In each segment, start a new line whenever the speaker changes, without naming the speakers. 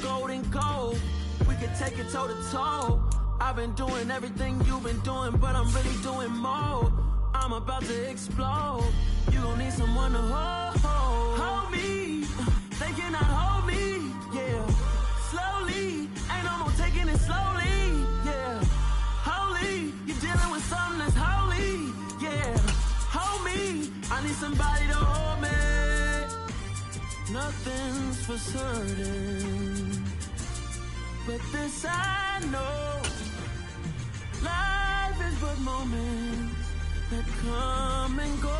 golden gold. We could take it toe to toe. I've been doing everything you've been doing, but I'm really doing more. I'm about to explode. You gon' need someone to hold me. They cannot hold me, yeah. Slowly, ain't no more taking it slowly, yeah. Holy, you're dealing with something that's holy, yeah. Hold me, I need somebody to hold me. Nothing's for certain, but this I know. Life is but moments that come and go.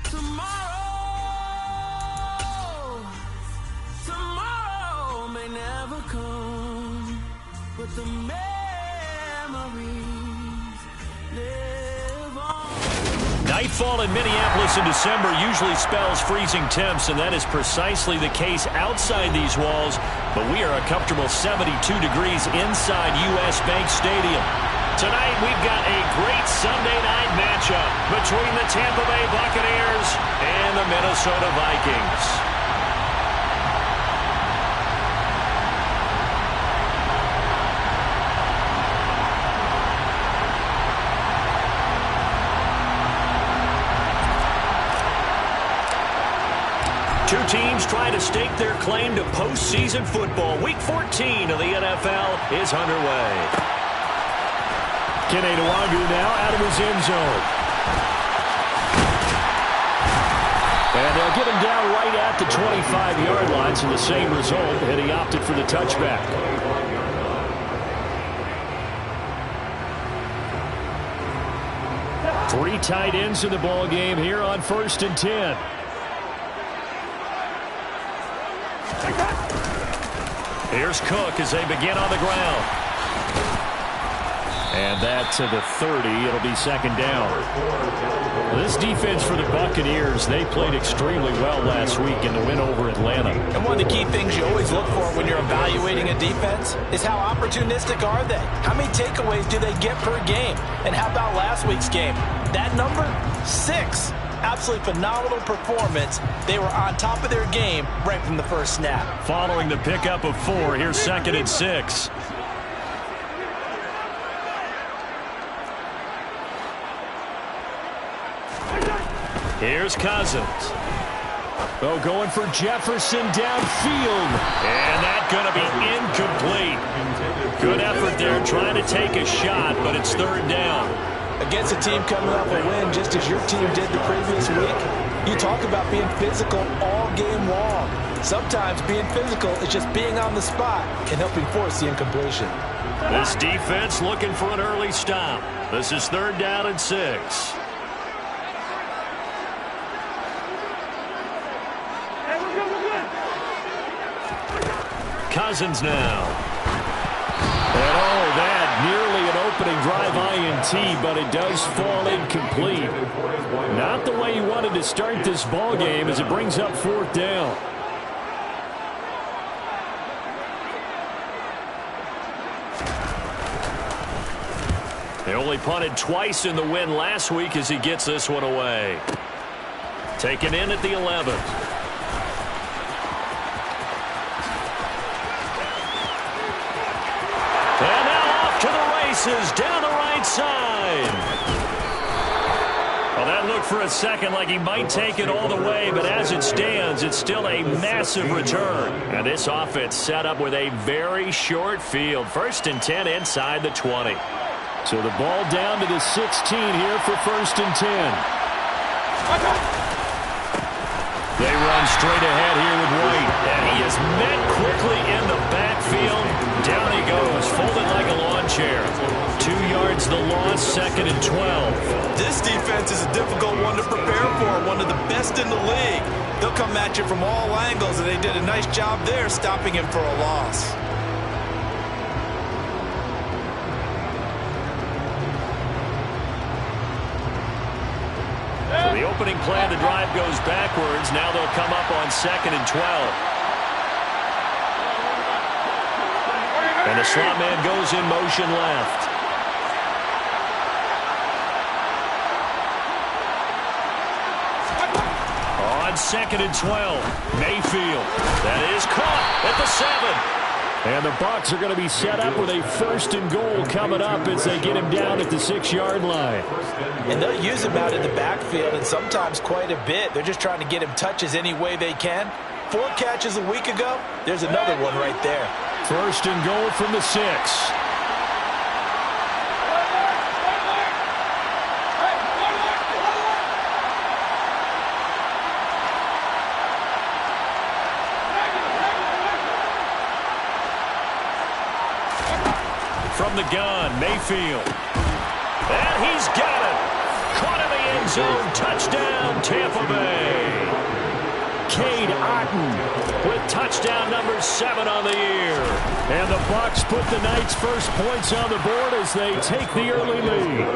Tomorrow may never come, but the memories live on.
Nightfall in Minneapolis in December usually spells freezing temps, and that is precisely the case outside these walls. But we are a comfortable 72 degrees inside U.S. Bank Stadium. Tonight we've got a great Sunday night matchup between the Tampa Bay Buccaneers and the Minnesota Vikings. Two teams trying to stake their claim to postseason football. Week 14 of the NFL is underway. Kene Nwangwu now out of his end zone. And they'll get him down right at the 25-yard line, so the same result, and he opted for the touchback. Three tight ends in the ball game here on 1st and 10. Here's Cook as they begin on the ground. And that to the 30. It'll be second down. This defense for the Buccaneers, they played extremely well last week in the win over Atlanta.
And one of the key things you always look for when you're evaluating a defense is how opportunistic are they? How many takeaways do they get per game? And how about last week's game? That number, 6. Absolutely phenomenal performance. They were on top of their game right from the first snap.
Following the pickup of 4, here's 2nd and 6. Here's Cousins. Oh, going for Jefferson downfield. And that's going to be incomplete. Good effort there trying to take a shot, but it's 3rd down.
Against a team coming off a win just as your team did the previous week, you talk about being physical all game long. Sometimes being physical is just being on the spot and helping force the incompletion.
This defense looking for an early stop. This is 3rd down and 6. Cousins now. And oh, that nearly an opening drive INT, but it does fall incomplete. Not the way you wanted to start this ball game as it brings up 4th down. They only punted twice in the win last week as he gets this one away. Taken in at the 11th. Down the right side. Well, that looked for a second like he might take it all the way, but as it stands, it's still a massive return. And this offense set up with a very short field. 1st and 10 inside the 20. So the ball down to the 16 here for 1st and 10. They run straight ahead here with White. And he is met quickly in the backfield. Down he goes, folded like a lawn chair. 2 yards the loss, 2nd and 12.
This defense is a difficult one to prepare for, one of the best in the league. They'll come at you from all angles, and they did a nice job there stopping him for a loss.
So the opening play of the drive goes backwards. Now they'll come up on 2nd and 12. And the slot man goes in motion left. On on 2nd and 12. Mayfield. That is caught at the 7. And the Bucs are going to be set up with a 1st and goal coming up as they get him down at the 6-yard line.
And they'll use him out in the backfield, and sometimes quite a bit. They're just trying to get him touches any way they can. 4 catches a week ago. There's another one right there.
1st and goal from the 6. From the gun, Mayfield. And he's got it. Caught in the end zone. Touchdown, Tampa Bay. Cade Otton with touchdown number 7 on the year. And the Bucs put the Knights' first points on the board as they take the early lead.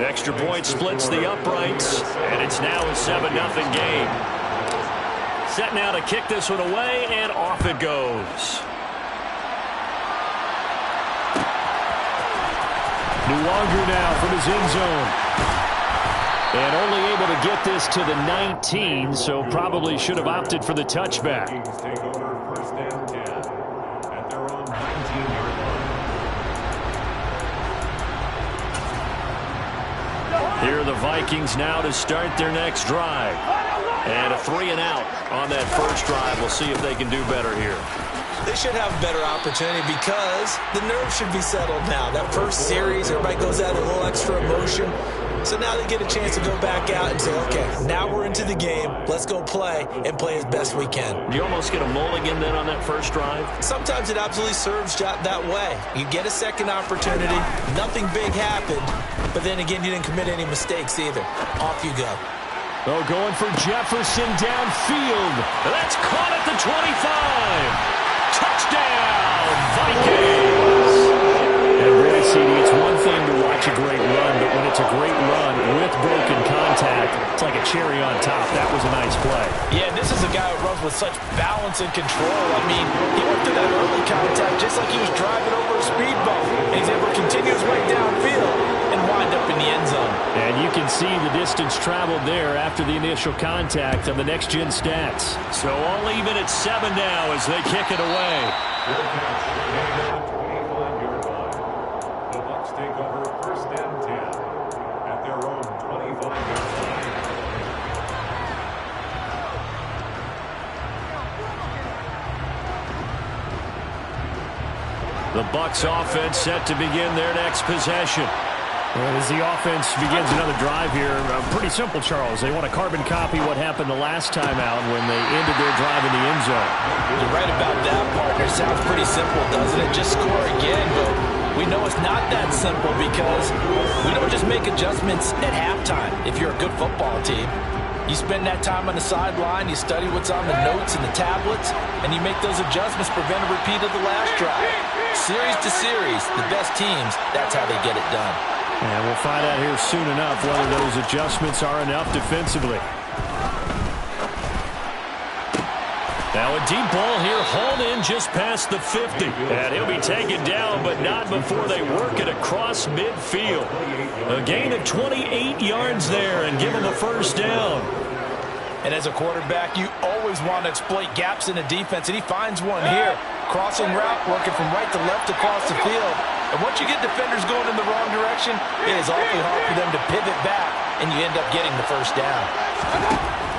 Extra point splits the uprights, and it's now a 7-0 game. Set now to kick this one away, and off it goes. Luongo now from his end zone. And only able to get this to the 19, so probably should have opted for the touchback. Here are the Vikings now to start their next drive. And a 3-and-out on that first drive. We'll see if they can do better here.
They should have a better opportunity because the nerves should be settled now. That first series, everybody goes out a little extra emotion. So now they get a chance to go back out and say, okay, now we're into the game. Let's go play and play as best we can.
You almost get a mulligan then on that first drive?
Sometimes it absolutely serves that way. You get a second opportunity. Nothing big happened. But then again, you didn't commit any mistakes either. Off you go.
Oh, going for Jefferson downfield. That's caught at the 25. Touchdown, Vikings! And really, CD, it's one thing to watch a great run, but when it's a great run with broken contact, it's like a cherry on top. That was a nice play.
Yeah, this is a guy who runs with such balance and control. I mean, he went through that early contact just like he was driving over a speed bump. And he's able to continue his way downfield and wind up in the end zone.
And you can see the distance traveled there after the initial contact on the next-gen stats. So all even at 7 now as they kick it away.
The Bucs take over 1st and 10 at their own 25-yard line.
The Bucs offense set to begin their next possession. And as the offense begins another drive here, pretty simple, Charles. They want to carbon copy what happened the last time out when they ended their drive in the end zone.
You're right about that, partner. Sounds pretty simple, doesn't it? Just score again, but we know it's not that simple because we don't just make adjustments at halftime if you're a good football team. You spend that time on the sideline, you study what's on the notes and the tablets, and you make those adjustments, prevent a repeat of the last drive. Series to series, the best teams, that's how they get it done.
And we'll find out here soon enough whether those adjustments are enough defensively. Now a deep ball here, hauled in just past the 50. And he'll be taken down, but not before they work it across midfield. A gain of 28 yards there and give him a first down.
And as a quarterback, you always want to exploit gaps in the defense, and he finds one here. Crossing route, working from right to left across the field. And once you get defenders going in the wrong direction, it is awfully hard for them to pivot back, and you end up getting the first down.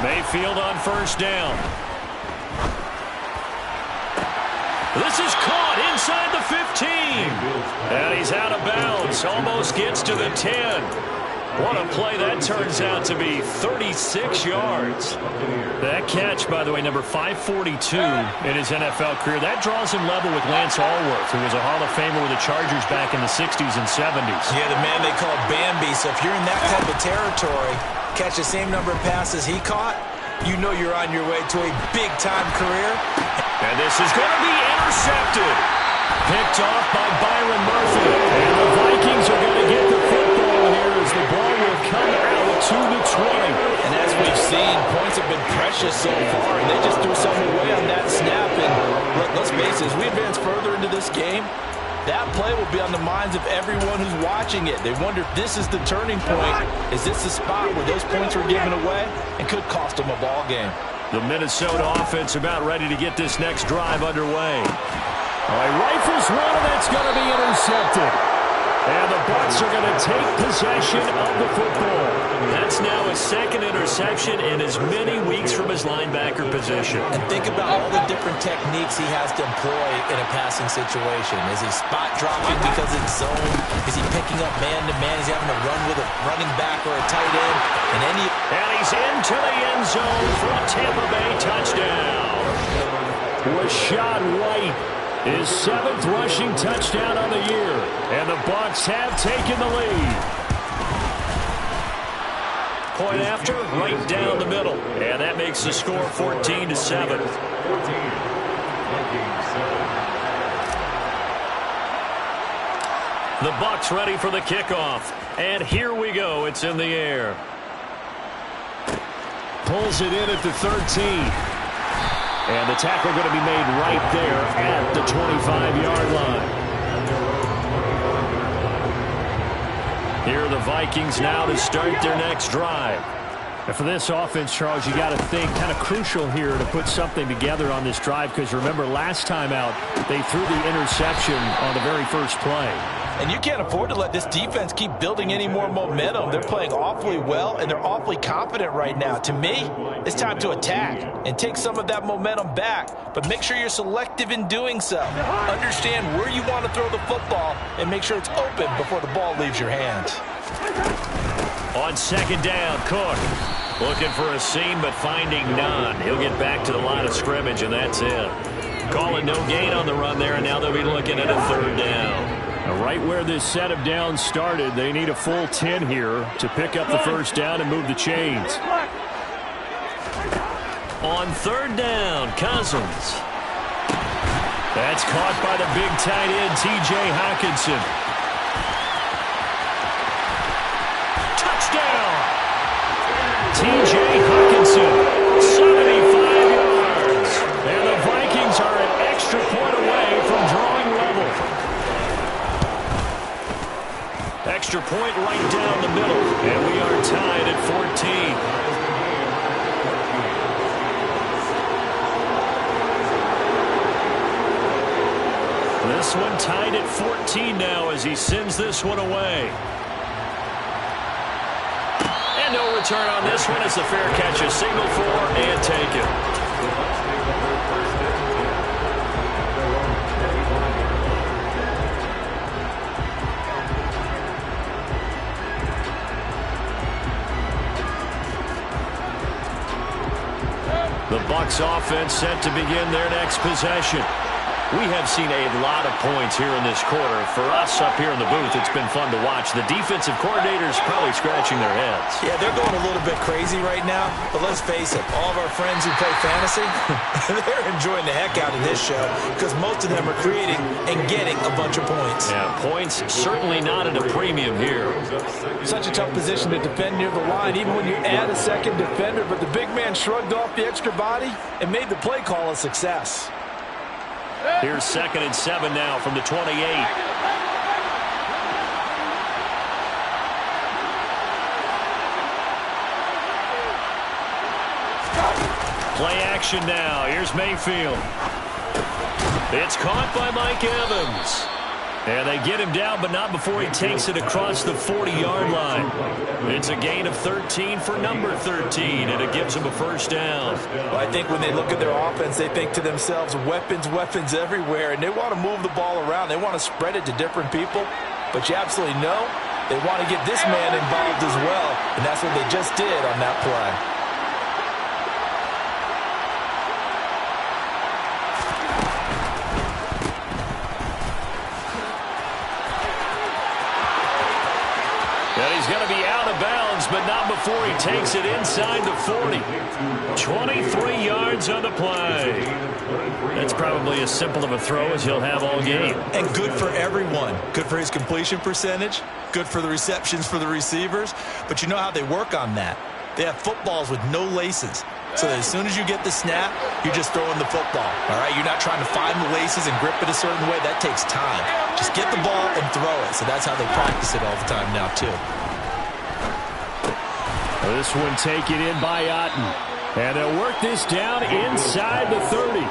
Mayfield on first down. This is caught inside the 15. And he's out of bounds. Almost gets to the 10. What a play that turns out to be. 36 yards. That catch, by the way, number 542 in his NFL career. That draws him level with Lance Allworth, who was a Hall of Famer with the Chargers back in the 60s and 70s.
Yeah, the man they call Bambi. So if you're in that type of territory, catch the same number of passes he caught, you know you're on your way to a big-time career.
And this is going to be intercepted. Picked off by Byron Murphy. And the Vikings are going to get the football here as the ball will come out to the 20.
And as we've seen, points have been precious so far, and they just threw something away on that snap. And let's face it, as we advance further into this game, That play will be on the minds of everyone who's watching it. They wonder if this is the turning point. Is this the spot where those points were given away and could cost them a ball game?
The Minnesota offense about ready to get this next drive underway. All right, rifles one, and that's going to be intercepted. And the Bucs are going to take possession of the football. That's now his second interception in as many weeks from his linebacker position.
And think about all the different techniques he has to employ in a passing situation. Is he spot dropping because it's zone? Is he picking up man-to-man? Is he having to run with a running back or a tight end? And
he's into the end zone for a Tampa Bay touchdown. Rachaad White, his 7th rushing touchdown on the year. And the Bucs have taken the lead. Point after, right down the middle. And that makes the score 14-7. The Bucs ready for the kickoff. And here we go. It's in the air. Pulls it in at the 13. And the tackle going to be made right there at the 25-yard line. Here are the Vikings now to start their next drive. And for this offense, Charles, you got to think kind of crucial here to put something together on this drive, because remember last time out they threw the interception on the very first play.
And you can't afford to let this defense keep building any more momentum. They're playing awfully well, and they're awfully confident right now. To me, it's time to attack and take some of that momentum back. But make sure you're selective in doing so. Understand where you want to throw the football and make sure it's open before the ball leaves your hands.
On second down, Cook looking for a seam but finding none. He'll get back to the line of scrimmage, and that's it. Calling no gain on the run there, and now they'll be looking at a 3rd down. Right where this set of downs started, they need a full 10 here to pick up the first down and move the chains. On 3rd down, Cousins. That's caught by the big tight end, T.J. Hockenson. Touchdown! T.J. Hockenson, 75 yards. And the Vikings are an extra point away from drawing level. Extra point right down the middle, and we are tied at 14. This one tied at 14 now as he sends this one away. And no return on this one as the fair catch is signaled for and taken. The Bucs offense set to begin their next possession. We have seen a lot of points here in this quarter. For us up here in the booth, it's been fun to watch. The defensive coordinators probably scratching their heads.
Yeah, they're going a little bit crazy right now. But let's face it, all of our friends who play fantasy, they're enjoying the heck out of this show because most of them are creating and getting a bunch of points.
Yeah, points certainly not at a premium here.
Such a tough position to defend near the line, even when you add a second defender. But the big man shrugged off the extra body and made the play call a success.
Here's 2nd and 7 now from the 28. Play action now. Here's Mayfield. It's caught by Mike Evans. And they get him down, but not before he takes it across the 40-yard line. It's a gain of 13 for number 13, and it gives him a first down.
Well, I think when they look at their offense, they think to themselves, weapons, weapons everywhere, and they want to move the ball around. They want to spread it to different people, but you absolutely know they want to get this man involved as well, and that's what they just did on that play.
And he's going to be out of bounds, but not before he takes it inside the 40. 23 yards on the play. That's probably as simple of a throw as he'll have all game.
And good for everyone. Good for his completion percentage. Good for the receptions for the receivers. But you know how they work on that. They have footballs with no laces. so that as soon as you get the snap, you're just throwing the football, all right? You're not trying to find the laces and grip it a certain way. That takes time. Just get the ball and throw it. So that's how they practice it all the time now, too.
This one taken in by Otten. And they'll work this down inside the 30.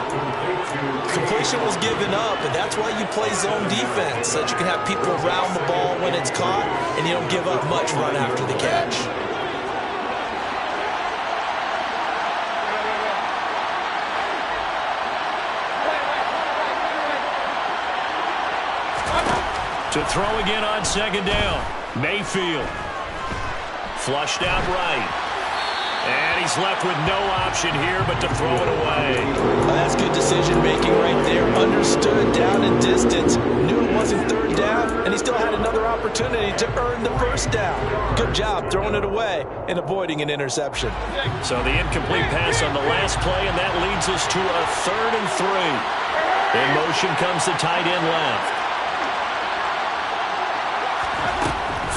Completion was given up, but that's why you play zone defense, so that you can have people around the ball when it's caught, and you don't give up much run after the catch.
To throw again on second down. Mayfield. Flushed out right. And he's left with no option here but to throw it away.
Well, that's good decision-making right there. Understood down and distance. Knew it wasn't third down, and he still had another opportunity to earn the first down. Good job throwing it away and avoiding an interception.
So the incomplete pass on the last play, and that leads us to a 3rd and 3. In motion comes the tight end left.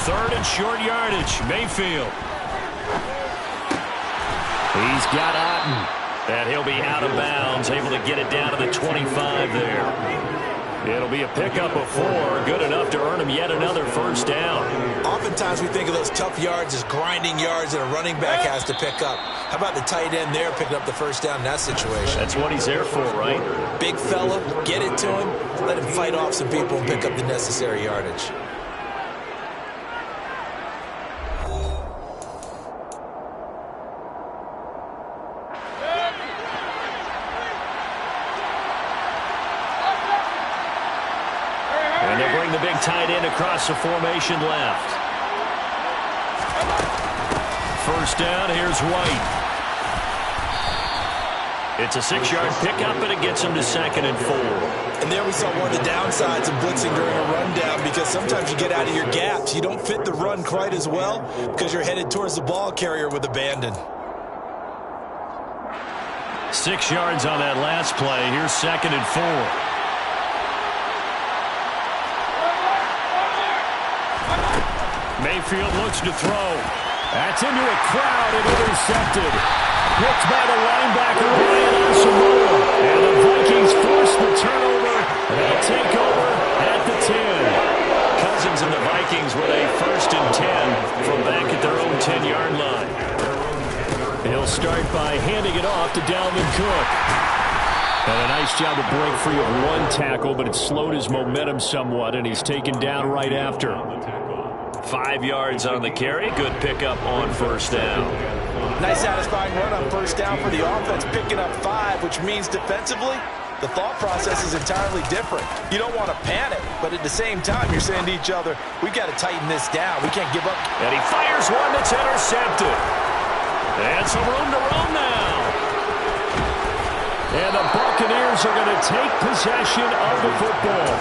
3rd and short yardage. Mayfield. He's got Otten. And he'll be out of bounds, able to get it down to the 25 there. It'll be a pickup of 4, good enough to earn him yet another first down.
Oftentimes we think of those tough yards as grinding yards that a running back has to pick up. How about the tight end there picking up the first down in that situation?
That's what he's there for, right?
Big fella, get it to him, let him fight off some people and pick up the necessary yardage.
And they'll bring the big tight end across the formation left. First down, here's White. It's a 6-yard pickup, and it gets him to 2nd and 4.
And there we saw one of the downsides of blitzing during a rundown, because sometimes you get out of your gaps. You don't fit the run quite as well because you're headed towards the ball carrier with abandon.
6 yards on that last play. Here's 2nd and 4. Mayfield looks to throw. That's into a crowd and intercepted. Picked by the linebacker, Ryan Asamoah. And the Vikings force the turnover. They'll take over at the 10. Cousins and the Vikings with a 1st and 10 from back at their own 10-yard line. He'll start by handing it off to Dalvin Cook. And a nice job to break free of one tackle, but it slowed his momentum somewhat, and he's taken down right after. 5 yards on the carry. Good pickup on first down.
Nice satisfying run on first down for the offense, picking up 5, which means defensively, the thought process is entirely different. You don't want to panic, but at the same time, you're saying to each other, we've got to tighten this down. We can't give up.
And he fires one that's intercepted. And some room to run now. And the Buccaneers are going to take possession of the football.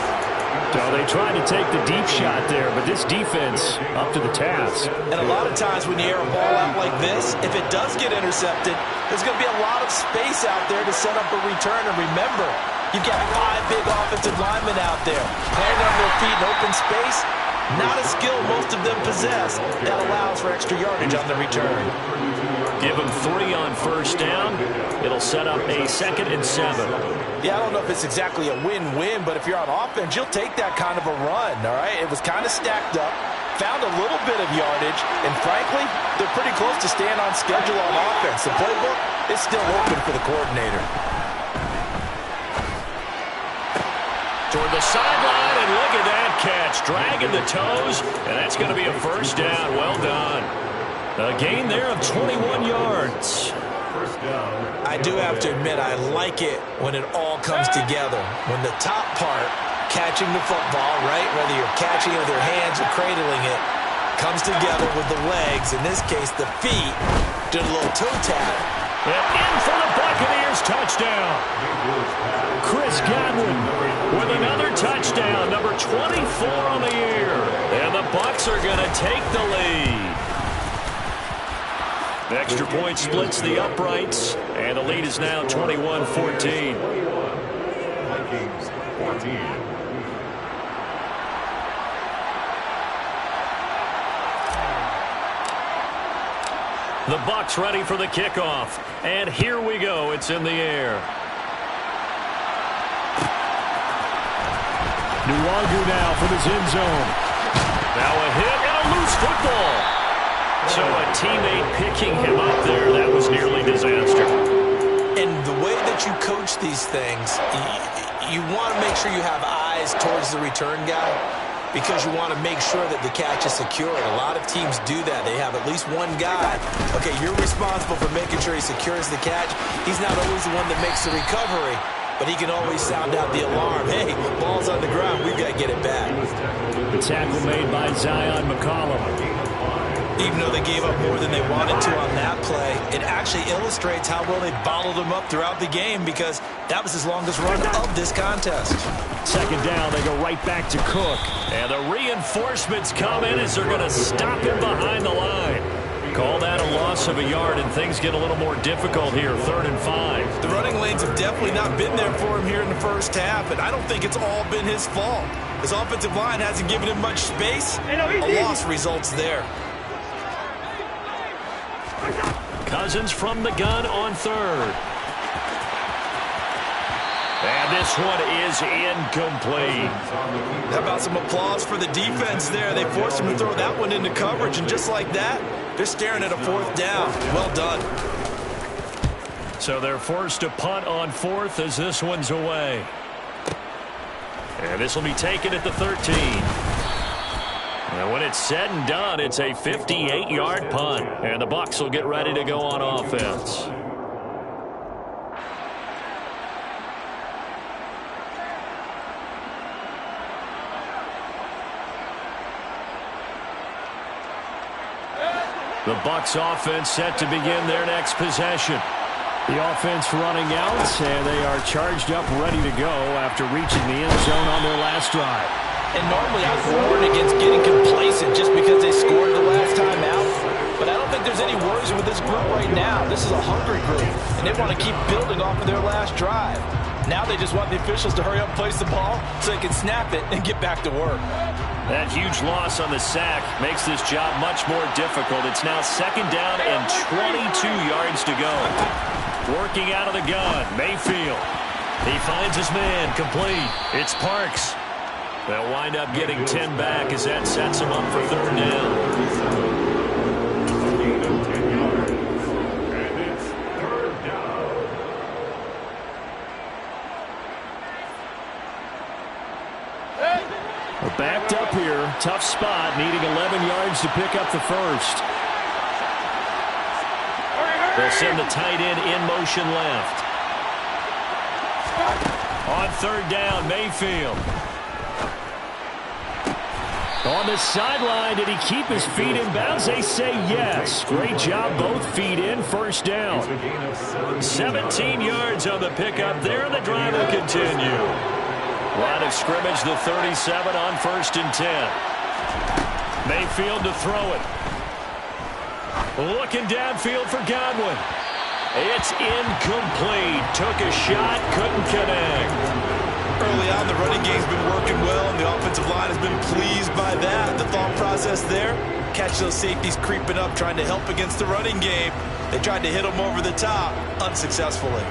So they tried to take the deep shot there, but this defense up to the task.
And a lot of times when you air a ball out like this, if it does get intercepted, there's going to be a lot of space out there to set up a return. And remember, you've got 5 big offensive linemen out there. Landing on their feet in open space, not a skill most of them possess. That allows for extra yardage on the return.
Give them 3 on first down. It'll set up a 2nd and 7.
Yeah, I don't know if it's exactly a win-win, but if you're on offense, you'll take that kind of a run, all right? It was kind of stacked up, found a little bit of yardage, and frankly, they're pretty close to staying on schedule on offense. The playbook is still open for the coordinator.
Toward the sideline, and look at that catch. Dragging the toes, and that's going to be a first down. Well done. A gain there of 21 yards.
I do have to admit, I like it when it all comes together. When the top part, catching the football, right, whether you're catching it with your hands or cradling it, comes together with the legs, in this case the feet, did a little toe tap.
And in for the Buccaneers touchdown. Chris Godwin with another touchdown, number 24 on the year. And the Bucs are going to take the lead. The extra point splits the uprights, and the lead is now 21-14.
Vikings 14.
The Bucs ready for the kickoff. And here we go. It's in the air. Nwogu now from his end zone. Now a hit and a loose football. So a teammate picking him up there. That was nearly disaster.
And the way that you coach these things, you want to make sure you have eyes towards the return guy, because you want to make sure that the catch is secured. A lot of teams do that. They have at least one guy. Okay, you're responsible for making sure he secures the catch. He's not always the one that makes the recovery, but he can always sound out the alarm. Hey, ball's on the ground. We've got to get it back.
The tackle made by Zion McCollum.
Even though they gave up more than they wanted to on that play, it actually illustrates how well they bottled them up throughout the game, because that was his longest run of this contest.
Second down, they go right back to Cook. And the reinforcements come in as they're going to stop him behind the line. Call that a loss of a yard, and things get a little more difficult here, 3rd and 5.
The running lanes have definitely not been there for him here in the first half, and I don't think it's all been his fault. His offensive line hasn't given him much space. A loss results there.
Cousins from the gun on 3rd. And this one is incomplete.
How about some applause for the defense there? They forced him to throw that one into coverage, and just like that, they're staring at a 4th down. Well done.
So they're forced to punt on 4th as this one's away. And this will be taken at the 13. And when it's said and done, it's a 58-yard punt. And the Bucs will get ready to go on offense. The Bucs offense set to begin their next possession. The offense running out, and they are charged up, ready to go after reaching the end zone on their last drive.
And normally I warn against getting complacent just because they scored the last time out. But I don't think there's any worries with this group right now. This is a hungry group, and they want to keep building off of their last drive. Now they just want the officials to hurry up and place the ball so they can snap it and get back to work.
That huge loss on the sack makes this job much more difficult. It's now 2nd down and 22 yards to go. Working out of the gun, Mayfield. He finds his man, complete. It's Parks. They'll wind up getting 10 back as that sets them up for 3rd down. We're backed up here. Tough spot, needing 11 yards to pick up the first. They'll send the tight end in motion left. On 3rd down, Mayfield. On the sideline, did he keep his feet in bounds? They say yes. Great job, both feet in, 1st down. 17 yards on the pickup there, and the drive will continue. Line of scrimmage, the 37 on 1st and 10. Mayfield to throw it. Looking downfield for Godwin. It's incomplete. Took a shot, couldn't connect.
Early on, the running game's been working well, and the offensive line has been pleased by that. The thought process there, catch those safeties creeping up, trying to help against the running game. They tried to hit them over the top, unsuccessfully.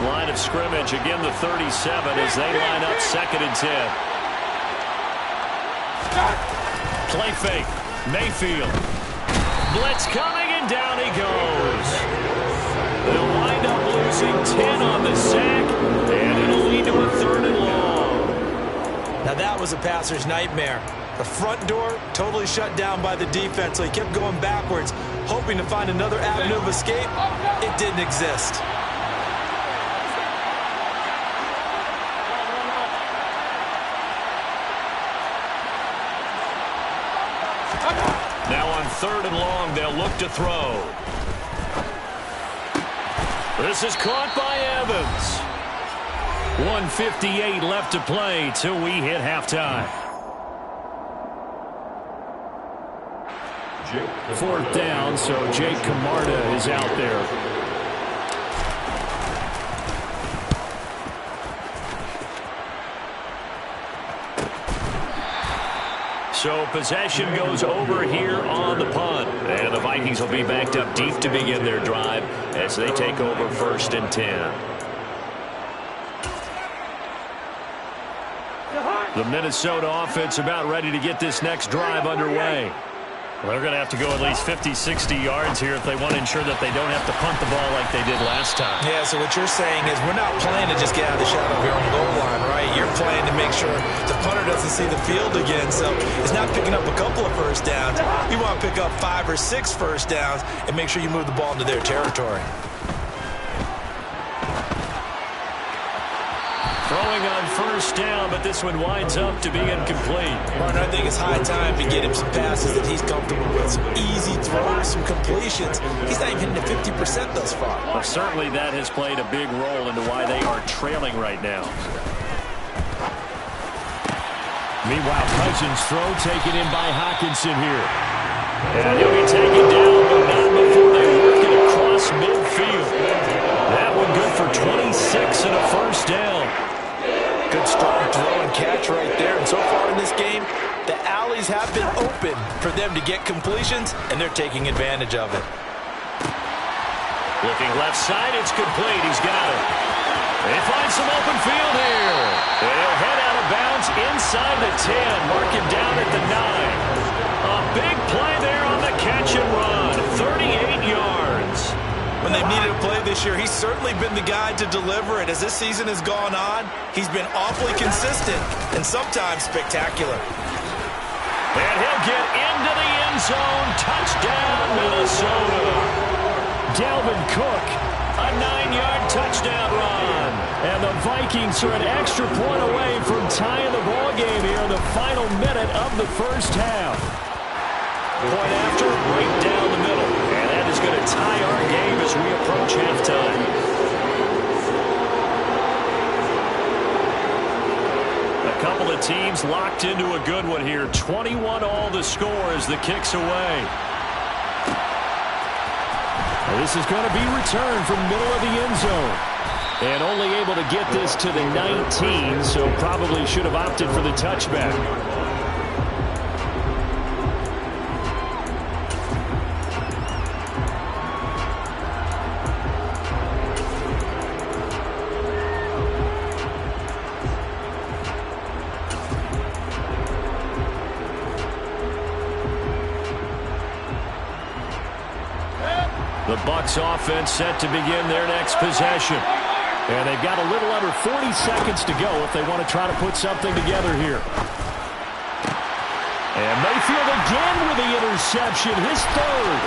Line of scrimmage, again the 37 as they line up 2nd and 10. Play fake, Mayfield. Blitz coming, and down he goes. They'll wind up losing 10 on the sack, and it'll lead to a 3rd and long.
Now that was a passer's nightmare. The front door totally shut down by the defense, so he kept going backwards, hoping to find another avenue of escape. It didn't exist.
Now on 3rd and long, they'll look to throw. This is caught by Evans. 1:58 left to play till we hit halftime. 4th down, so Jake Camarda is out there. So possession goes over here on the punt. And the Vikings will be backed up deep to begin their drive as they take over 1st and 10. The Minnesota offense about ready to get this next drive underway. Well, they're going to have to go at least 50, 60 yards here if they want to ensure that they don't have to punt the ball like they did last time.
Yeah, so what you're saying is we're not playing to just get out of the shadow of your own goal line, right? You're playing to make sure the punter doesn't see the field again. So it's not picking up a couple of first downs. You want to pick up 5 or 6 first downs and make sure you move the ball into their territory.
Throwing on 1st down, but this one winds up to be incomplete.
Martin, I think it's high time to get him some passes that he's comfortable with. Some easy throws, some completions. He's not even hitting to 50% thus far.
Well, certainly that has played a big role into why they are trailing right now. Meanwhile, Cousins' throw taken in by Hockenson here. And he'll be taken down, but not before they work it across midfield. That one good for 26 and a 1st down.
Good strong throw and catch right there. And so far in this game, the alleys have been open for them to get completions, and they're taking advantage of it.
Looking left side, it's complete. He's got it. They find some open field here. And he'll head out of bounds inside the 10. Mark him down at the 9. A big play there on the catch and run. 38 yards.
When they've needed a play this year, he's certainly been the guy to deliver it. As this season has gone on, he's been awfully consistent and sometimes spectacular.
And he'll get into the end zone. Touchdown, Minnesota. Dalvin Cook, a 9-yard touchdown run. And the Vikings are an extra point away from tying the ball game here in the final minute of the 1st half. Point after, right down the middle. And that is going to tie our game as we approach halftime. A couple of teams locked into a good one here. 21-all the score as the kick's away. This is going to be returned from the middle of the end zone. And only able to get this to the 19, so probably should have opted for the touchback. The Bucs offense set to begin their next possession. And they've got a little under 40 seconds to go if they want to try to put something together here. And Mayfield again with the interception, his 3rd.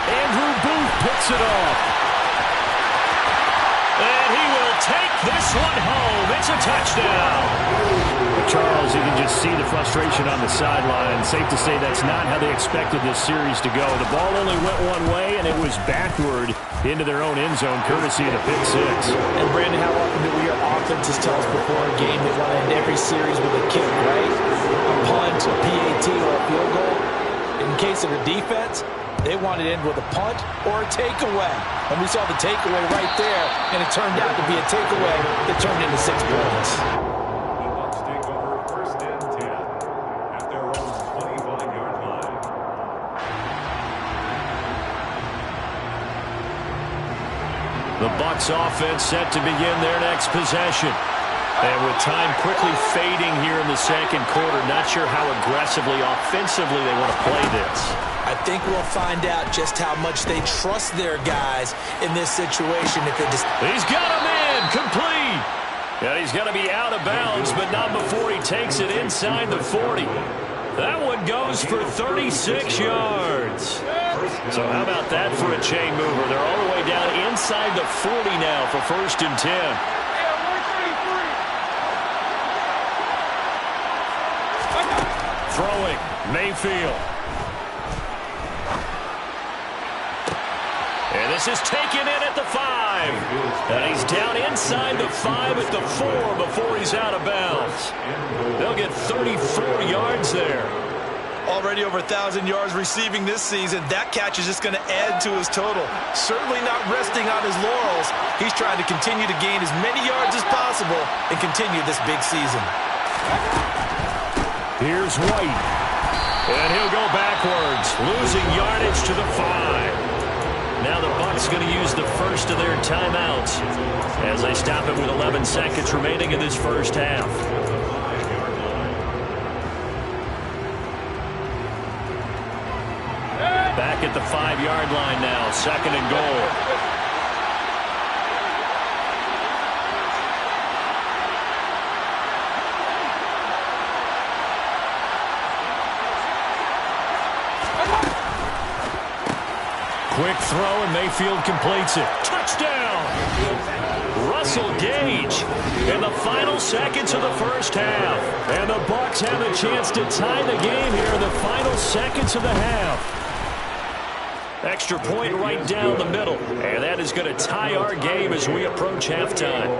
Andrew Booth picks it off. And he will take this one home. It's a touchdown. Charles, you can just see the frustration on the sideline. Safe to say that's not how they expected this series to go. The ball only went one way, and it was backward into their own end zone, courtesy of the pick 6.
And, Brandon, how often do we hear offenses tell us before a game they want to end every series with a kick, right? A punt, a PAT, or a field goal. In case of the defense, they want it to end with a punt or a takeaway. And we saw the takeaway right there, and it turned out to be a takeaway that turned into 6 points.
The Bucs offense set to begin their next possession. And with time quickly fading here in the 2nd quarter, not sure how aggressively, offensively they want to play this.
I think we'll find out just how much they trust their guys in this situation. If it just...
He's got him in, complete. And he's going to be out of bounds, but not before he takes it inside the 40. That one goes for 36 yards. So how about that for a chain mover? They're all the way down inside the 40 now for 1st and 10. Throwing, Mayfield. And this is taken in at the 5. And he's down inside the 5 at the 4 before he's out of bounds. They'll get 34 yards there.
Already over 1,000 yards receiving this season. That catch is just going to add to his total. Certainly not resting on his laurels. He's trying to continue to gain as many yards as possible and continue this big season.
Here's White. And he'll go backwards, losing yardage to the 5. Now the Bucs going to use the first of their timeouts as they stop it with 11 seconds remaining in this first half. Back at the 5-yard line now, 2nd and goal. Quick throw, and Mayfield completes it. Touchdown! Russell Gage in the final seconds of the first half. And the Bucs have a chance to tie the game here in the final seconds of the half. Extra point right down the middle. And that is going to tie our game as we approach halftime.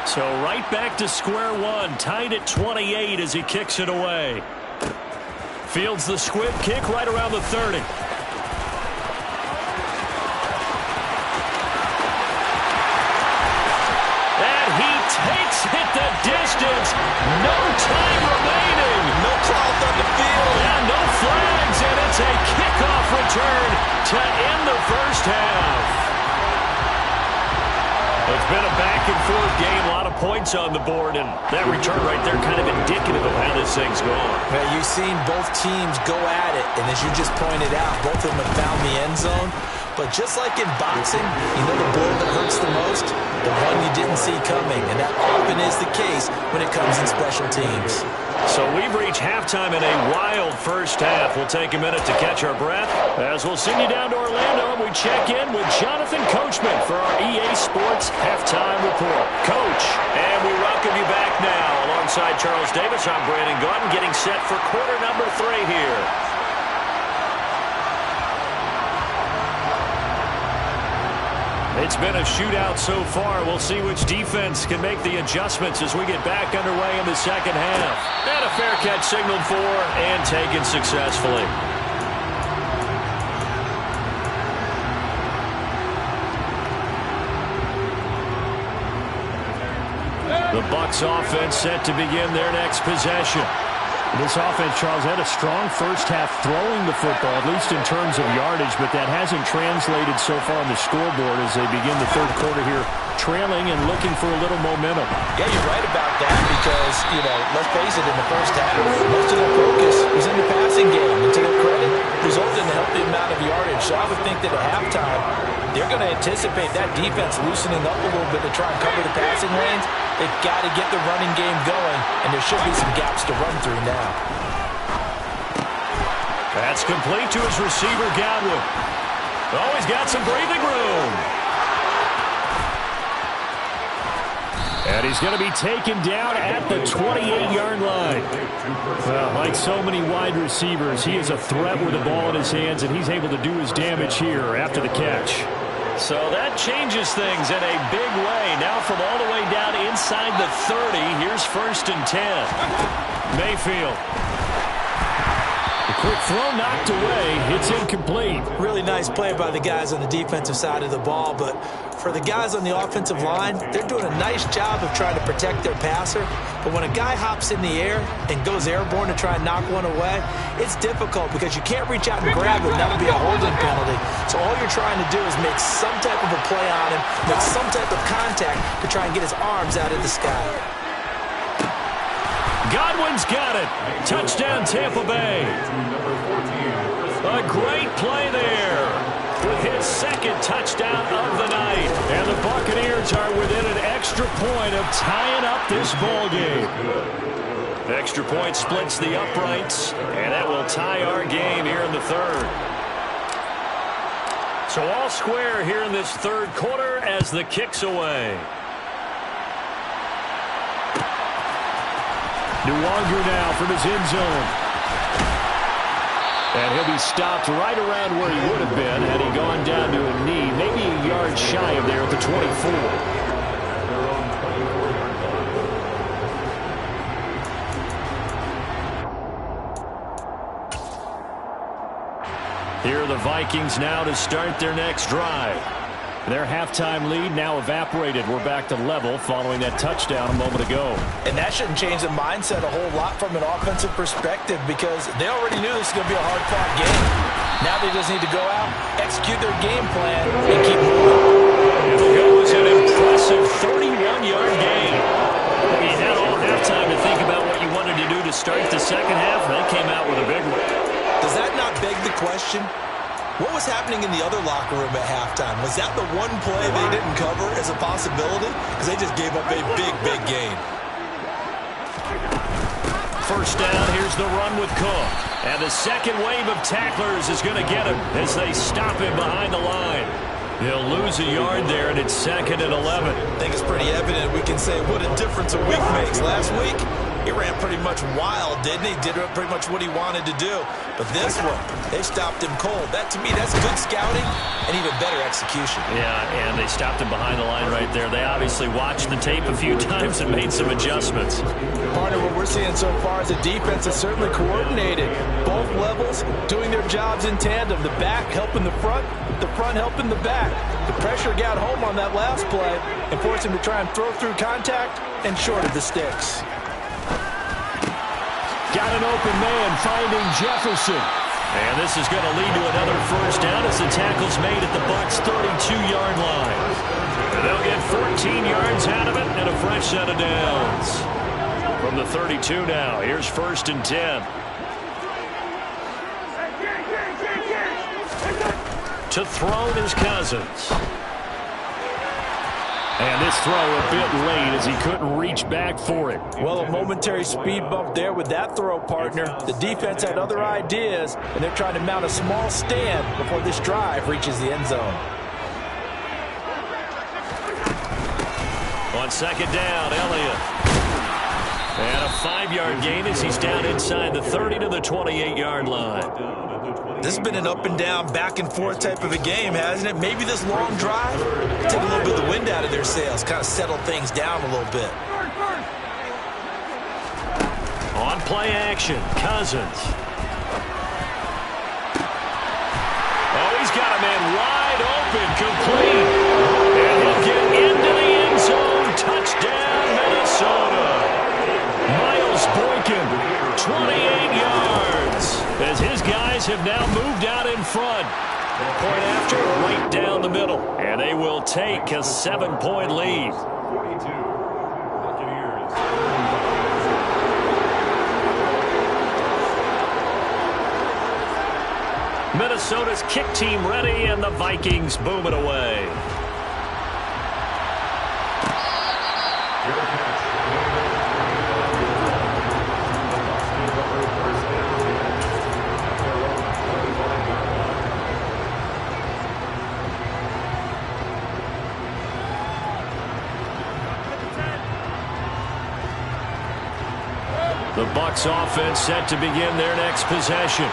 So right back to square one, tied at 28 as he kicks it away. Fields the squib kick right around the 30. And he takes it the distance. No time remaining.
No cloth on the field.
And no flags, and it's a kickoff return to end the first half. It's been a back-and-forth game, a lot of points on the board, and that return right there kind of indicative of how this thing's going.
Now, you've seen both teams go at it, and as you just pointed out, both of them have found the end zone. But just like in boxing, you know the blow that hurts the most? The one you didn't see coming, and that often is the case when it comes in special teams.
So we've reached halftime in a wild first half. We'll take a minute to catch our breath as we'll send you down to Orlando and we check in with Jonathan Coachman for our EA Sports Halftime Report. Coach, and we welcome you back now. Alongside Charles Davis, I'm Brandon Gaudin, getting set for quarter number 3 here. It's been a shootout so far. We'll see which defense can make the adjustments as we get back underway in the second half. And a fair catch signaled for and taken successfully. The Bucs offense set to begin their next possession.
This offense, Charles, had a strong first half throwing the football, at least in terms of yardage, but that hasn't translated so far on the scoreboard as they begin the third quarter here, trailing and looking for a little momentum.
Yeah, you're right about that because, let's face it, in the first half, most of their focus was in the passing game. And to their credit, resulted in a healthy amount of yardage. So I would think that at halftime, they're going to anticipate that defense loosening up a little bit to try and cover the passing lanes. They've got to get the running game going, and there should be some gaps to run through now.
That's complete to his receiver, Godwin. Oh, he's got some breathing room. And he's going to be taken down at the 28-yard line. Well, like so many wide receivers, he is a threat with the ball in his hands, and he's able to do his damage here after the catch. So that changes things in a big way. Now from all the way down inside the 30, here's 1st and 10. Mayfield. The quick throw knocked away. It's incomplete.
Really nice play by the guys on the defensive side of the ball, but for the guys on the offensive line, they're doing a nice job of trying to protect their passer. But when a guy hops in the air and goes airborne to try and knock one away, it's difficult because you can't reach out and grab him. That would be a holding penalty. So all you're trying to do is make some type of a play on him, make some type of contact to try and get his arms out of the sky.
Godwin's got it. Touchdown, Tampa Bay. A great play there with his 2nd touchdown of the night. And the Buccaneers are within an extra point of tying up this ball game. The extra point splits the uprights, and that will tie our game here in the 3rd. So all square here in this 3rd quarter as the kick's away.
Nwanger now from his end zone.
And he'll be stopped right around where he would have been had he gone down to a knee, maybe a yard shy of there at the 24. Here are the Vikings now to start their next drive.
Their halftime lead now evaporated. We're back to level following that touchdown a moment ago.
And that shouldn't change the mindset a whole lot from an offensive perspective because they already knew this was going to be a hard-fought game. Now they just need to go out, execute their game plan, and keep moving.
It was an impressive 31-yard gain. You had all halftime to think about what you wanted to do to start the second half, and they came out with a big one.
Does that not beg the question? What was happening in the other locker room at halftime? Was that the one play they didn't cover as a possibility? Because they just gave up a big, big gain.
First down, here's the run with Cook. And the second wave of tacklers is going to get him as they stop him behind the line. He'll lose a yard there, and it's 2nd and 11.
I think it's pretty evident we can say what a difference a week makes. Last week, he ran pretty much wild, didn't he? Did pretty much what he wanted to do. But this one, they stopped him cold. That, to me, that's good scouting and even better execution.
Yeah, and they stopped him behind the line right there. They obviously watched the tape a few times and made some adjustments.
Part of what we're seeing so far is the defense is certainly coordinated. Both levels doing their jobs in tandem. The back helping the front helping the back. The pressure got home on that last play and forced him to try and throw through contact and short of the sticks.
Got an open man finding Jefferson.
And this is going to lead to another first down as the tackle's made at the Bucs' 32-yard line. And they'll get 14 yards out of it and a fresh set of downs. From the 32 now, here's 1st and 10. To throw is Cousins. And this throw a bit late as he couldn't reach back for it.
Well, a momentary speed bump there with that throw, partner. The defense had other ideas, and they're trying to mount a small stand before this drive reaches the end zone.
On 2nd down, Elliott. And a 5-yard gain as he's down inside the 30 to the 28-yard line.
This has been an up-and-down, back-and-forth type of a game, hasn't it? Maybe this long drive take a little bit of the wind out of their sails, kind of settle things down a little bit.
On play action, Cousins. Oh, he's got a man wide open, complete. And he'll get into the end zone. Touchdown, Minnesota. Miles Boykin, 28 yards. As his guys have now moved out in front. Point after, right down the middle. And they will take a 7-point lead.
42. Buccaneers.
Minnesota's kick team ready, and the Vikings boom it away. The Bucs offense set to begin their next possession.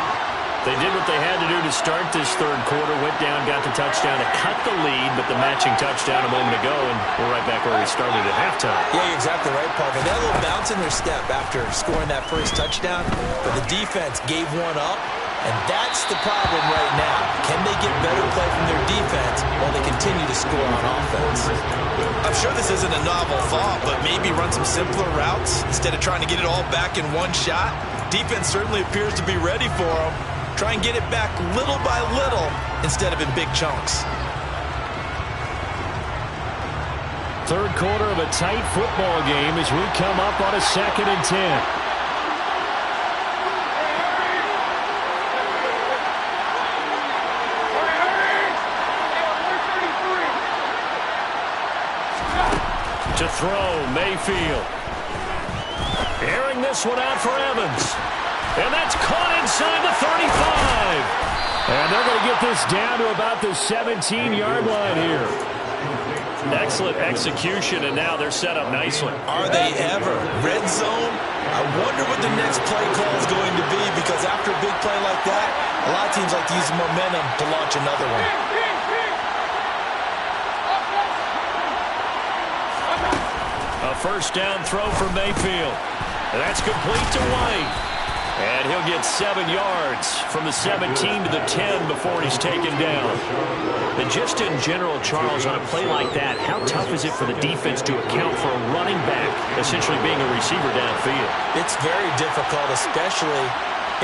They did what they had to do to start this third quarter. Went down, got the touchdown to cut the lead, but the matching touchdown a moment ago, and we're right back where we started at halftime.
Yeah, you're exactly right, Parker. They had a little bounce in their step after scoring that first touchdown, but the defense gave one up, and that's the problem right now. Can they get better play from their defense while they continue to score on offense? I'm sure this isn't a novel thought, but maybe run some simpler routes instead of trying to get it all back in one shot. Defense certainly appears to be ready for them. Try and get it back little by little instead of in big chunks.
Third quarter of a tight football game as we come up on a 2nd and 10.
To throw, Mayfield. Airing this one out for Evans. And that's caught inside the 35.
And they're going to get this down to about the 17-yard line here.
Excellent execution, and now they're set up nicely.
Are they ever? Red zone? I wonder what the next play call is going to be, because after a big play like that, a lot of teams like to use the momentum to launch another one.
A first down throw for Mayfield. And that's complete to White. And he'll get gets 7 yards from the 17 to the 10 before he's taken down. And just in general, Charles, on a play like that, how tough is it for the defense to account for a running back essentially being a receiver downfield?
It's very difficult, especially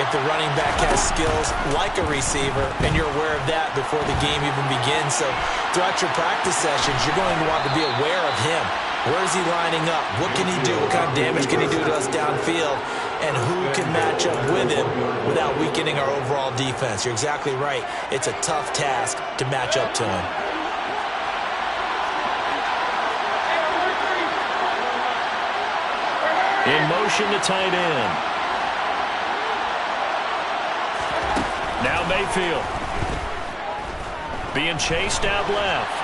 if the running back has skills like a receiver, and you're aware of that before the game even begins. So throughout your practice sessions, you're going to want to be aware of him. Where is he lining up? What can he do? What kind of damage can he do to us downfield? And who can match up with him without weakening our overall defense? You're exactly right. It's a tough task to match up to him.
In motion, the tight end. Now Mayfield. Being chased out left.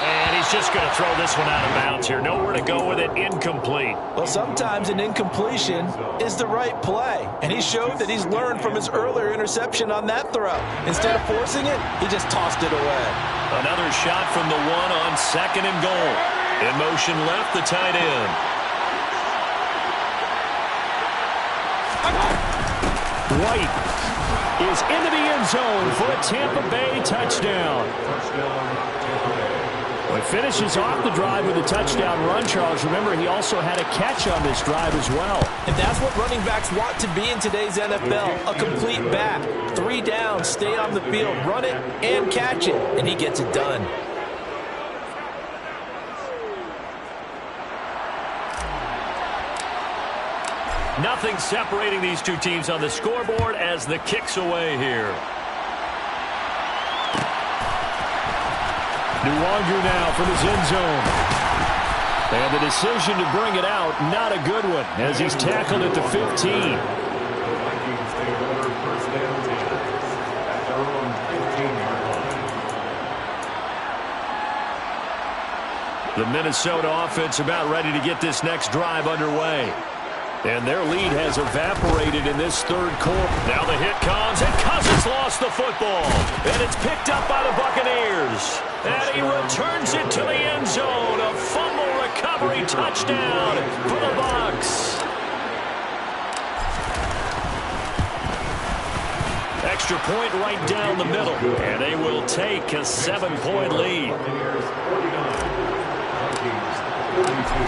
And he's just going to throw this one out of bounds here. Nowhere to go with it. Incomplete.
Well, sometimes an incompletion is the right play. And he showed that he's learned from his earlier interception on that throw. Instead of forcing it, he just tossed it away.
Another shot from the one on 2nd and goal. In motion left, the tight end. White is into the end zone for a Tampa Bay touchdown. Well, he finishes off the drive with a touchdown run, Charles. Remember, he also had a catch on this drive as well.
And that's what running backs want to be in today's NFL, a complete back. 3 downs, stay on the field, run it, and catch it, and he gets it done.
Nothing separating these two teams on the scoreboard as the kick's away here. Nwangu now from his end zone. And the decision to bring it out, not a good one, as he's tackled at the 15. The Minnesota offense about ready to get this next drive underway. And their lead has evaporated in this 3rd quarter. Now the hit comes, and Cousins lost the football. And it's picked up by the Buccaneers. And he returns it to the end zone. A fumble recovery touchdown for the Bucs. Extra point right down the middle. And they will take a 7-point lead.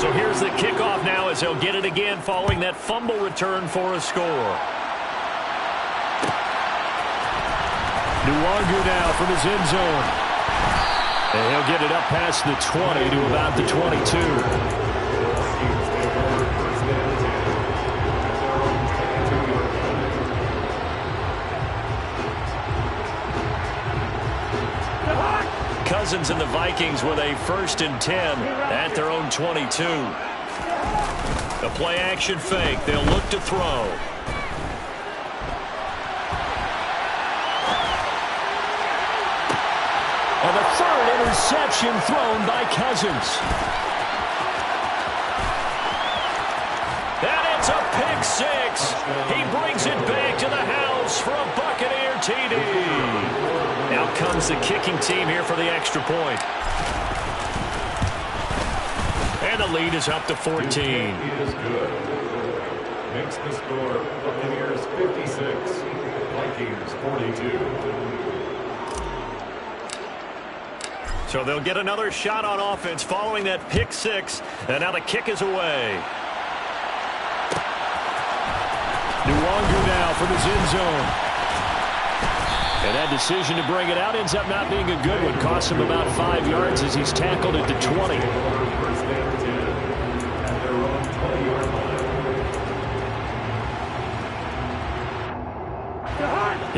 So here's the kickoff now as they'll get it again following that fumble return for a score. Nwangu now from his end zone. And he'll get it up past the 20 to about the 22. Cousins and the Vikings with a 1st and 10 at their own 22. A play action fake. They'll look to throw. And the 3rd interception thrown by Cousins. And it's a pick 6. He brings it back to the house for a Buccaneer TD. Now comes the kicking team here for the extra point. And the lead is up to 14.
He is good. Makes the score Buccaneers 56, Vikings 42.
So they'll get another shot on offense following that pick 6. And now the kick is away. Nwangu now from his end zone. And that decision to bring it out ends up not being a good one. Costs him about 5 yards as he's tackled at the 20.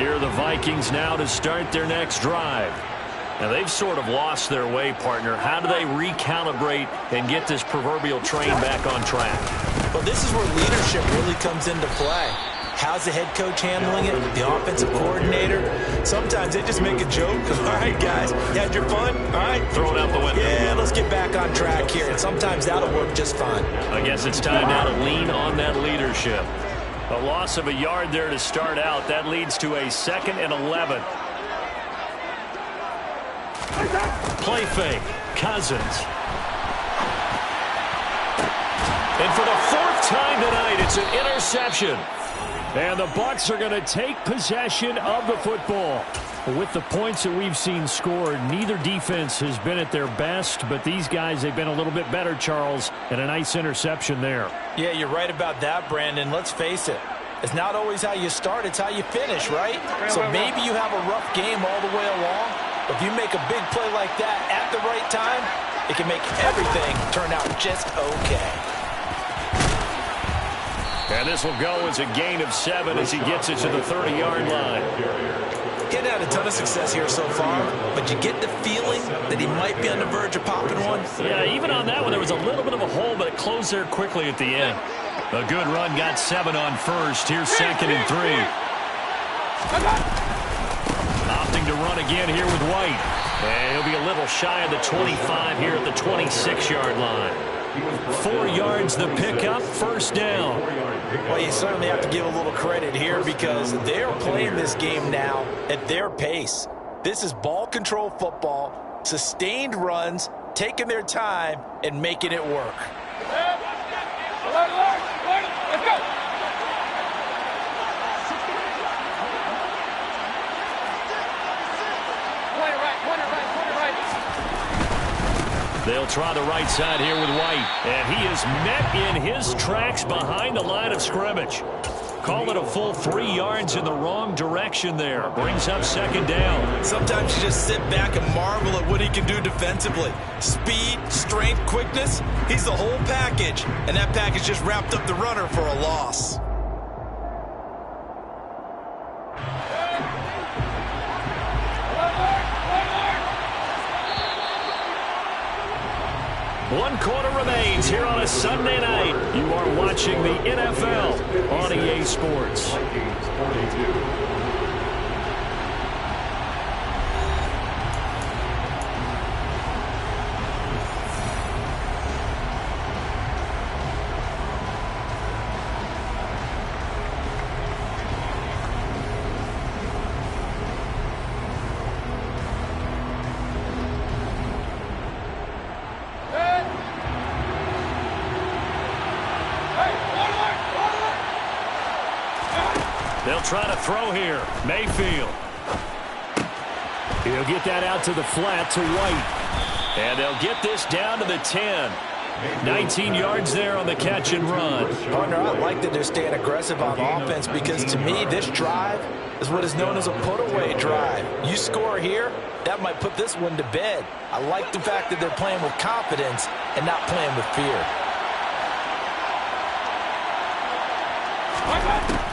Here are the Vikings now to start their next drive. Now, they've sort of lost their way, partner. How do they recalibrate and get this proverbial train back on track?
Well, this is where leadership really comes into play. How's the head coach handling it? The offensive coordinator? Sometimes they just make a joke. All right, guys, you had your fun? All right.
Throw it out the window.
Yeah, let's get back on track here. And sometimes that'll work just fine.
I guess it's time now to lean on that leadership. A loss of a yard there to start out. That leads to a 2nd and 11. Play fake. Cousins. And for the fourth time tonight, it's an interception.
And the Bucs are going to take possession of the football. With the points that we've seen scored, neither defense has been at their best, but these guys, they've been a little bit better, Charles, and a nice interception there.
Yeah, you're right about that, Brandon. Let's face it. It's not always how you start, it's how you finish, right? So maybe you have a rough game all the way along, but if you make a big play like that at the right time, it can make everything turn out just okay.
And this will go as a gain of 7 as he gets it to the 30-yard line.
Getting had a ton of success here so far, but you get the feeling that he might be on the verge of popping one.
Yeah, even on that one, there was a little bit of a hole, but it closed there quickly at the end. A good run, got 7 on first. Here's 2nd and 3. Opting to run again here with White. And he'll be a little shy of the 25 here at the 26-yard line. 4 yards the pickup, first down.
Well, you certainly have to give a little credit here because they're playing this game now at their pace. This is ball control football, sustained runs, taking their time, and making it work.
Let's go.
They'll try the right side here with White. And he is met in his tracks behind the line of scrimmage. Call it a full 3 yards in the wrong direction there. Brings up 2nd down.
Sometimes you just sit back and marvel at what he can do defensively. Speed, strength, quickness, he's the whole package. And that package just wrapped up the runner for a loss.
One quarter remains here on a Sunday night. You are watching the NFL on EA Sports. They'll try to throw here. Mayfield.
He'll get that out to the flat to White.
And they'll get this down to the 10. 19 yards there on the catch and run.
Partner, I like that they're staying aggressive on offense because to me, this drive is what is known as a put-away drive. You score here, that might put this one to bed. I like the fact that they're playing with confidence and not playing with fear.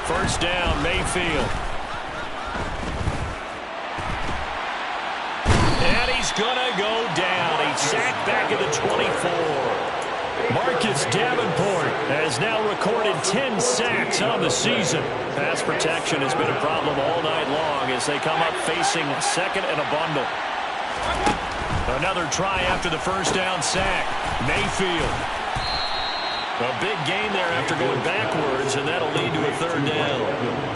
First down, Mayfield. And he's going to go down. He's sacked back at the 24. Marcus Davenport has now recorded 10 sacks on the season. Pass protection has been a problem all night long as they come up facing 2nd and a bundle. Another try after the first down sack. Mayfield. A big gain there after going backwards, and that'll lead to a 3rd down.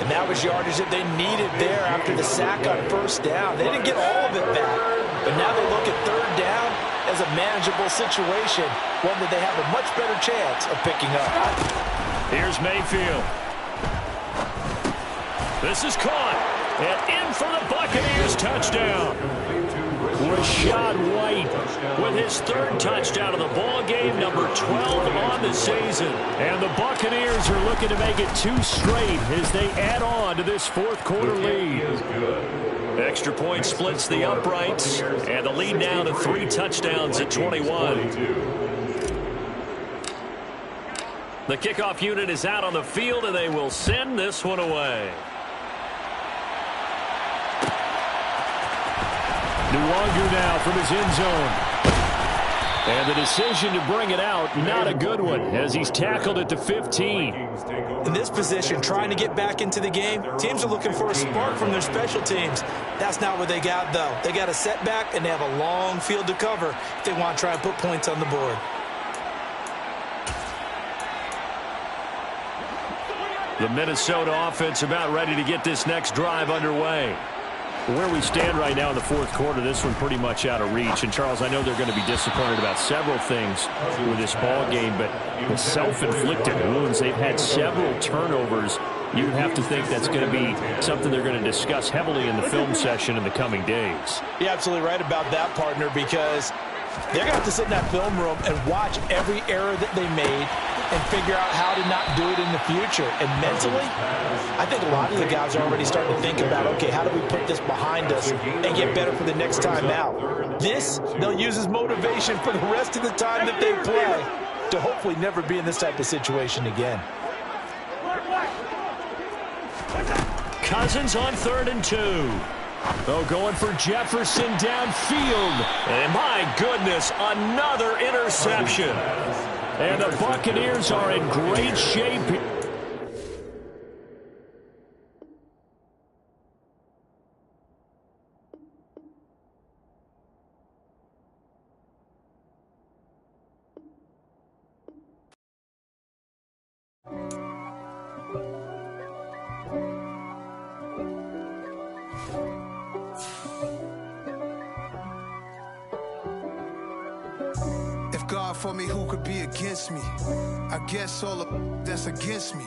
And that was yardage that they needed there after the sack on first down. They didn't get all of it back, but now they look at 3rd down as a manageable situation, one that they have a much better chance of picking up.
Here's Mayfield. This is caught, and in for the Buccaneers touchdown. Rachaad White with his 3rd touchdown of the ball game, number 12 on the season. And the Buccaneers are looking to make it 2 straight as they add on to this 4th quarter lead. Extra point splits the uprights, and the lead now to 3 touchdowns at 21. The kickoff unit is out on the field, and they will send this one away.
Nwangwu now from his end zone. And the decision to bring it out, not a good one, as he's tackled at the 15.
In this position, trying to get back into the game, teams are looking for a spark from their special teams. That's not what they got, though. They got a setback, and they have a long field to cover if they want to try and put points on the board.
The Minnesota offense about ready to get this next drive underway.
Where we stand right now in the fourth quarter, this one pretty much out of reach. And, Charles, I know they're going to be disappointed about several things with this ball game, but the self-inflicted wounds, they've had several turnovers. You would have to think that's going to be something they're going to discuss heavily in the film session in the coming days.
You're absolutely right about that, partner, because they're going to have to sit in that film room and watch every error that they made and figure out how to not do it in the future. And mentally, I think a lot of the guys are already starting to think about, okay, how do we put this behind us and get better for the next time out? This, they'll use as motivation for the rest of the time that they play to hopefully never be in this type of situation again.
Cousins on 3rd and 2. Oh, going for Jefferson downfield. And my goodness, another interception. And the Buccaneers are in great shape.
God for me, who could be against me? I guess all of that's against me.